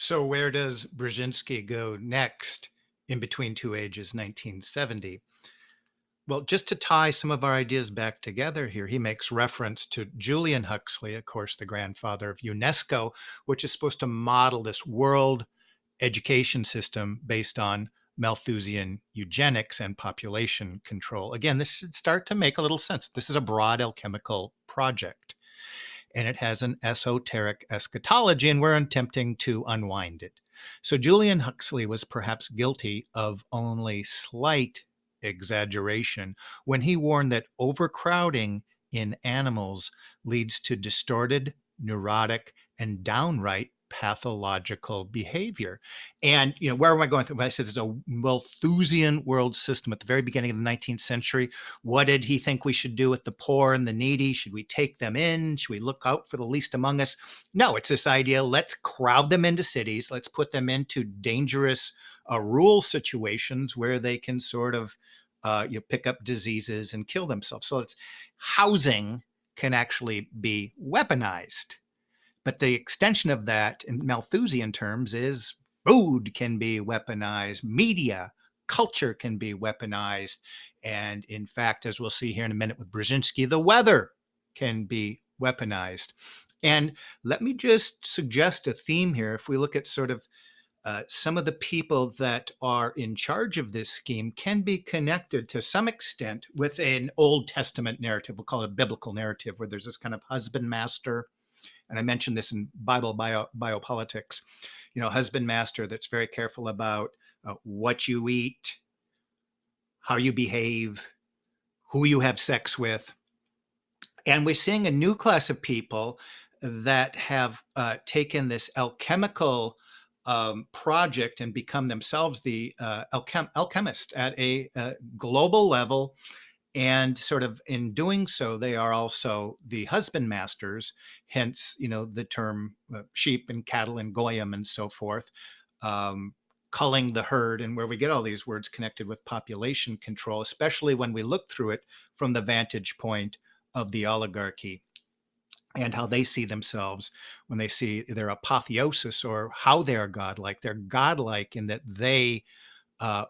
So where does Brzezinski go next in Between Two Ages, 1970? Well, just to tie some of our ideas back together here, he makes reference to Julian Huxley, of course, the grandfather of UNESCO, which is supposed to model this world education system based on Malthusian eugenics and population control. Again, this should start to make a little sense. This is a broad alchemical project, and it has an esoteric eschatology, and we're attempting to unwind it. So Julian Huxley was perhaps guilty of only slight exaggeration when he warned that overcrowding in animals leads to distorted, neurotic, and downright pathological behavior. And where am I going? I said there's a Malthusian world system at the very beginning of the 19th century. What did he think we should do with the poor and the needy? Should we take them in? Should we look out for the least among us? No, it's this idea, let's crowd them into cities. Let's put them into dangerous rural situations where they can sort of pick up diseases and kill themselves. So it's housing can actually be weaponized. But the extension of that in Malthusian terms is food can be weaponized, media, culture can be weaponized. And in fact, as we'll see here in a minute with Brzezinski, the weather can be weaponized. And let me just suggest a theme here. If we look at sort of some of the people that are in charge of this scheme can be connected to some extent with an Old Testament narrative. We'll call it a biblical narrative, where there's this kind of husband master. And I mentioned this in Bible biopolitics, husband master that's very careful about what you eat, how you behave, who you have sex with. And we're seeing a new class of people that have taken this alchemical project and become themselves the alchemists at a global level. And sort of in doing so, they are also the husband masters, hence, the term sheep and cattle and goyim and so forth, culling the herd, and where we get all these words connected with population control, especially when we look through it from the vantage point of the oligarchy and how they see themselves when they see their apotheosis, or how they are godlike. They're godlike in that they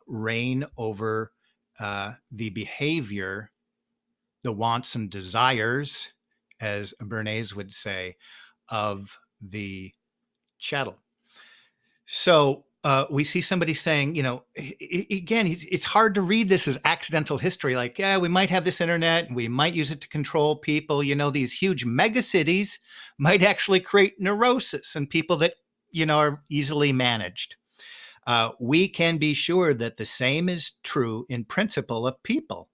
reign over the behavior, the wants and desires, as Bernays would say, of the chattel. So we see somebody saying, again, it's hard to read this as accidental history. Like, yeah, we might have this internet and we might use it to control people. These huge megacities might actually create neurosis and people that, are easily managed. We can be sure that the same is true in principle of people.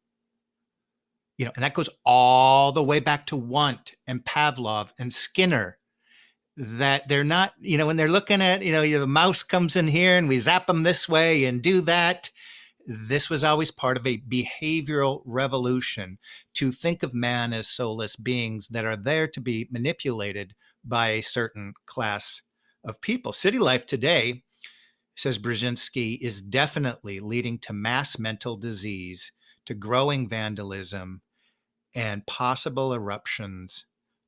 And that goes all the way back to Wundt and Pavlov and Skinner, that they're not, when they're looking at, the mouse comes in here and we zap them this way and do that. This was always part of a behavioral revolution to think of man as soulless beings that are there to be manipulated by a certain class of people. City life today, says Brzezinski, is definitely leading to mass mental disease, to growing vandalism, and possible eruptions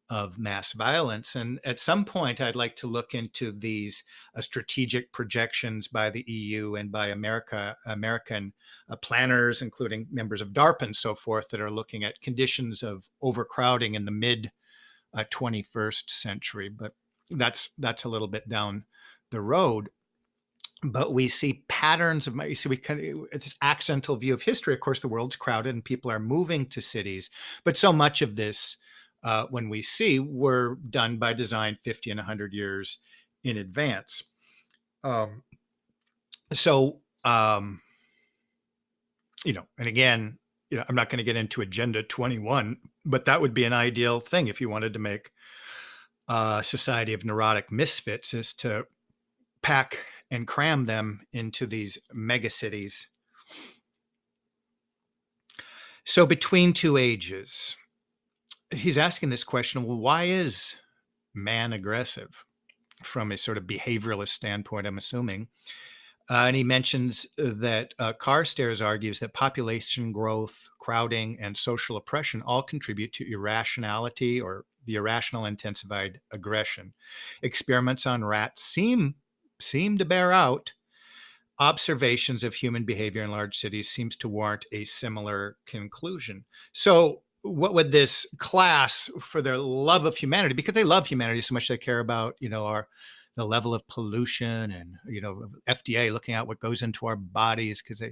of mass violence. And at some point, I'd like to look into these strategic projections by the EU and by American planners, including members of DARPA and so forth, that are looking at conditions of overcrowding in the mid 21st century. But that's a little bit down the road. But we see patterns of, this accidental view of history. Of course, the world's crowded and people are moving to cities. But so much of this, when we see, were done by design 50 and 100 years in advance. And again, I'm not going to get into Agenda 21, but that would be an ideal thing if you wanted to make a society of neurotic misfits, is to pack and cram them into these megacities. So Between Two Ages, he's asking this question, well, why is man aggressive from a sort of behavioralist standpoint, I'm assuming? And he mentions that Carstairs argues that population growth, crowding, and social oppression all contribute to irrationality, or the irrational intensified aggression. Experiments on rats seem seem to bear out, observations of human behavior in large cities seems to warrant a similar conclusion. So, what would this class, for their love of humanity, because they love humanity so much, they care about, our the level of pollution, and FDA looking at what goes into our bodies, because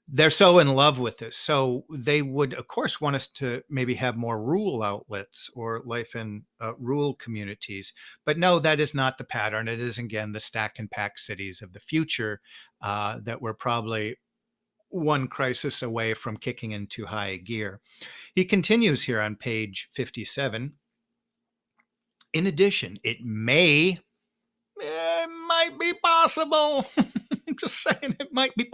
they're so in love with this. So they would, of course, want us to maybe have more rural outlets or life in rural communities. But no, that is not the pattern. It is, again, the stack and pack cities of the future that we're probably one crisis away from kicking into high gear. He continues here on page 57. In addition, it might be possible. I'm just saying, it might be.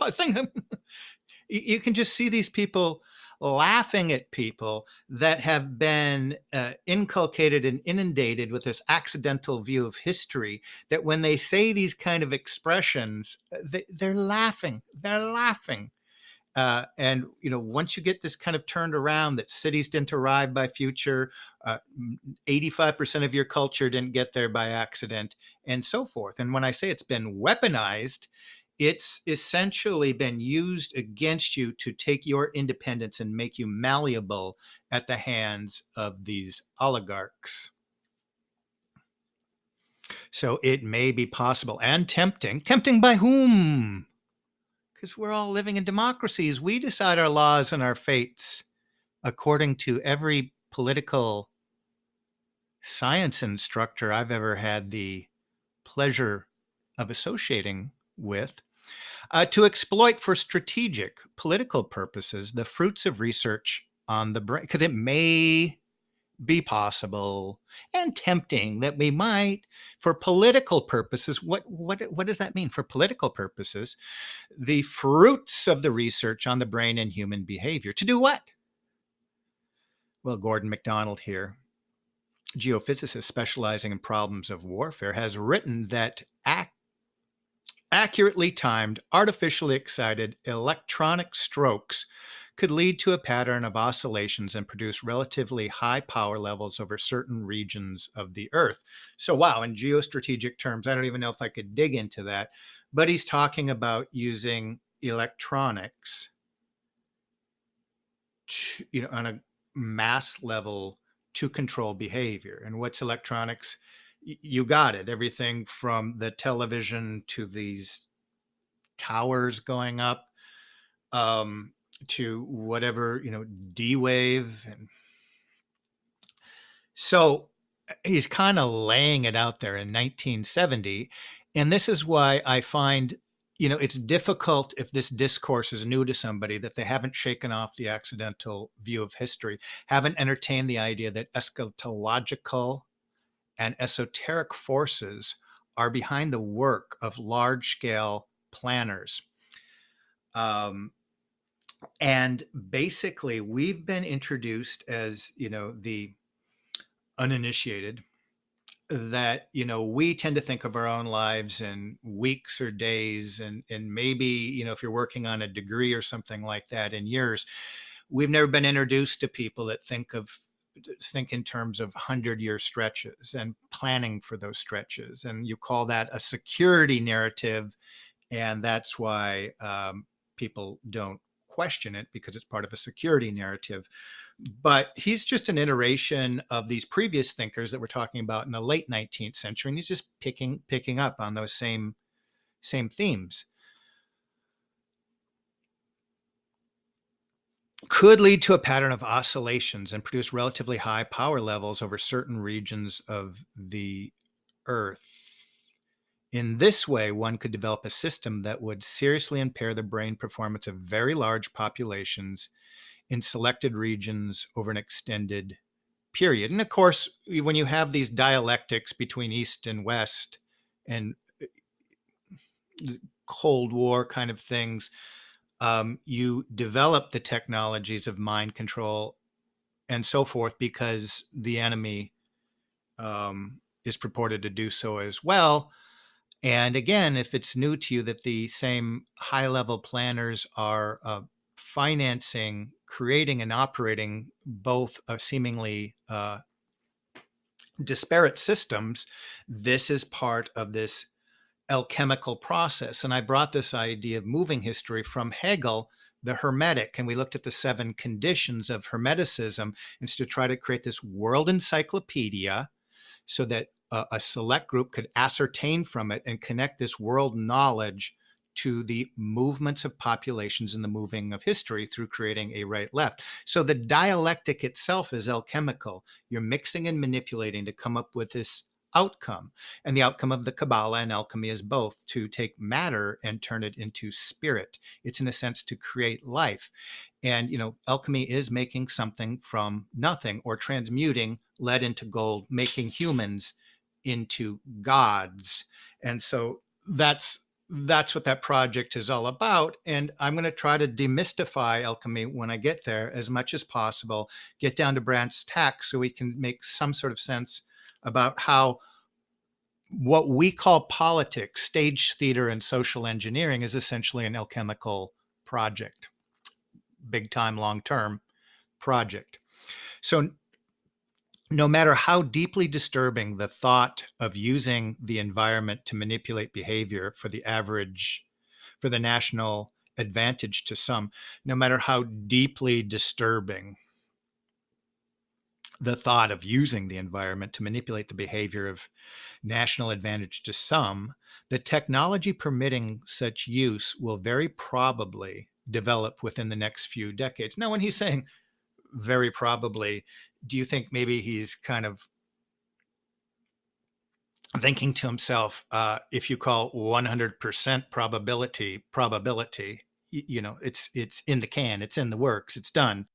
You can just see these people laughing at people that have been inculcated and inundated with this accidental view of history, that when they say these kind of expressions, they're laughing. They're laughing. And once you get this kind of turned around, that cities didn't arrive by future, 85% of your culture didn't get there by accident, and so forth. And when I say it's been weaponized, it's essentially been used against you to take your independence and make you malleable at the hands of these oligarchs. So it may be possible and tempting. Tempting by whom? Because we're all living in democracies. We decide our laws and our fates according to every political science instructor I've ever had the pleasure of associating with. To exploit for strategic political purposes the fruits of research on the brain, because it may be possible and tempting that we might, for political purposes. What does that mean? For political purposes, the fruits of the research on the brain and human behavior. To do what? Well, Gordon MacDonald here, geophysicist specializing in problems of warfare, has written that accurately timed, artificially excited electronic strokes could lead to a pattern of oscillations and produce relatively high power levels over certain regions of the Earth. So, wow, in geostrategic terms, I don't even know if I could dig into that, but he's talking about using electronics on a mass level to control behavior. And what's electronics? You got it. Everything from the television to these towers going up, to whatever, D-Wave. And so he's kind of laying it out there in 1970. And this is why I find, it's difficult, if this discourse is new to somebody, that they haven't shaken off the accidental view of history, haven't entertained the idea that eschatological and esoteric forces are behind the work of large-scale planners. And basically, we've been introduced as, the uninitiated, that, we tend to think of our own lives in weeks or days, and maybe, if you're working on a degree or something like that, in years. We've never been introduced to people that think in terms of 100-year stretches and planning for those stretches. And you call that a security narrative. And that's why people don't question it, because it's part of a security narrative. But he's just an iteration of these previous thinkers that we're talking about in the late 19th century. And he's just picking up on those same themes. Could lead to a pattern of oscillations and produce relatively high power levels over certain regions of the Earth. In this way, one could develop a system that would seriously impair the brain performance of very large populations in selected regions over an extended period. And of course, when you have these dialectics between East and West and Cold War kind of things, you develop the technologies of mind control and so forth, because the enemy is purported to do so as well. And again, if it's new to you that the same high-level planners are financing, creating, and operating both seemingly disparate systems, this is part of this alchemical process. And I brought this idea of moving history from Hegel, the Hermetic, and we looked at the 7 conditions of Hermeticism, and to try to create this world encyclopedia so that a select group could ascertain from it and connect this world knowledge to the movements of populations and the moving of history through creating a right left. So the dialectic itself is alchemical. You're mixing and manipulating to come up with this outcome. And the outcome of the Kabbalah and alchemy is both to take matter and turn it into spirit. It's in a sense to create life. And, alchemy is making something from nothing, or transmuting lead into gold, making humans into gods. And so that's what that project is all about. And I'm going to try to demystify alchemy when I get there as much as possible, get down to brass tacks so we can make some sort of sense about how what we call politics, stage theater, and social engineering is essentially an alchemical project, big time, long term project. So no matter how deeply disturbing the thought of using the environment to manipulate behavior for the national advantage to some, no matter how deeply disturbing the thought of using the environment to manipulate the behavior of national advantage to some, the technology permitting such use will very probably develop within the next few decades. Now, when he's saying very probably, do you think maybe he's kind of thinking to himself, if you call 100% probability, it's in the can, it's in the works, it's done.